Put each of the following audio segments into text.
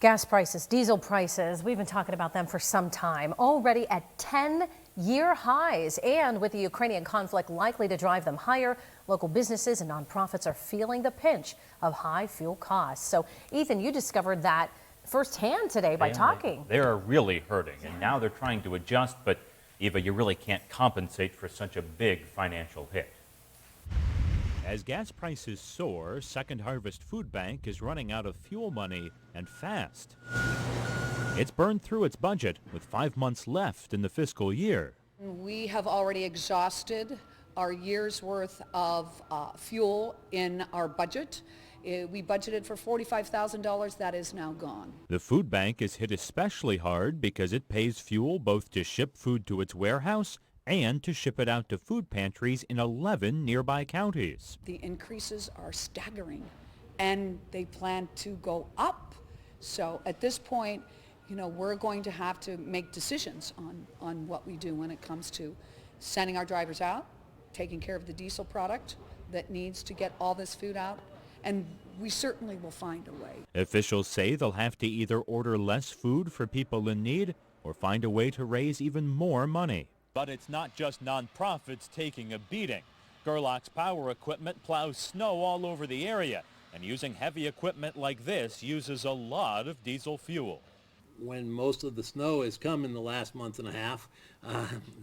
Gas prices, diesel prices, we've been talking about them for some time, already at 10-year highs. And with the Ukrainian conflict likely to drive them higher, local businesses and nonprofits are feeling the pinch of high fuel costs. So, Ethan, you discovered that firsthand today by talking. They are really hurting, and now they're trying to adjust, but Eva, you really can't compensate for such a big financial hit. As gas prices soar, Second Harvest Food Bank is running out of fuel money, and fast. It's burned through its budget with 5 months left in the fiscal year. We have already exhausted our year's worth of fuel in our budget. We budgeted for $45,000. That is now gone. The food bank is hit especially hard because it pays fuel both to ship food to its warehouse and to ship it out to food pantries in 11 nearby counties. The increases are staggering, and they plan to go up. So at this point, we're going to have to make decisions on what we do when it comes to sending our drivers out, taking care of the diesel product that needs to get all this food out, and we certainly will find a way. Officials say they'll have to either order less food for people in need or find a way to raise even more money. But it's not just nonprofits taking a beating. Gerlach's Power Equipment plows snow all over the area, and using heavy equipment like this uses a lot of diesel fuel. When most of the snow has come in the last month and a half,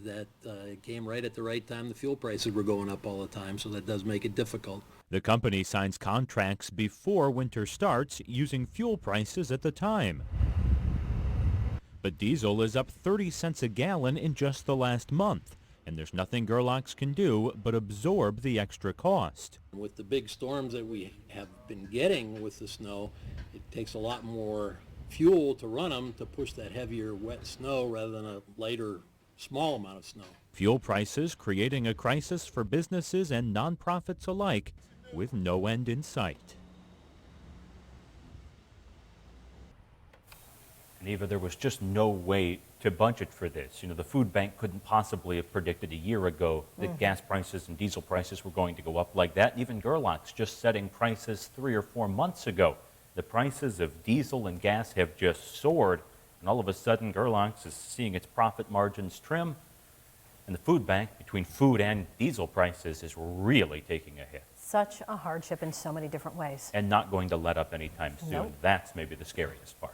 it came right at the right time. The fuel prices were going up all the time, so that does make it difficult. The company signs contracts before winter starts using fuel prices at the time. But diesel is up 30 cents a gallon in just the last month, and there's nothing Gerlach's can do but absorb the extra cost. With the big storms that we have been getting with the snow, it takes a lot more fuel to run them to push that heavier wet snow rather than a lighter small amount of snow. Fuel prices creating a crisis for businesses and nonprofits alike with no end in sight. And Eva, there was just no way to budget for this. The food bank couldn't possibly have predicted a year ago that gas prices and diesel prices were going to go up like that. Even Gerlach's just setting prices 3 or 4 months ago. The prices of diesel and gas have just soared, and all of a sudden Gerlach's is seeing its profit margins trim, and the food bank, between food and diesel prices, is really taking a hit. Such a hardship in so many different ways. And not going to let up anytime soon. Nope. That's maybe the scariest part.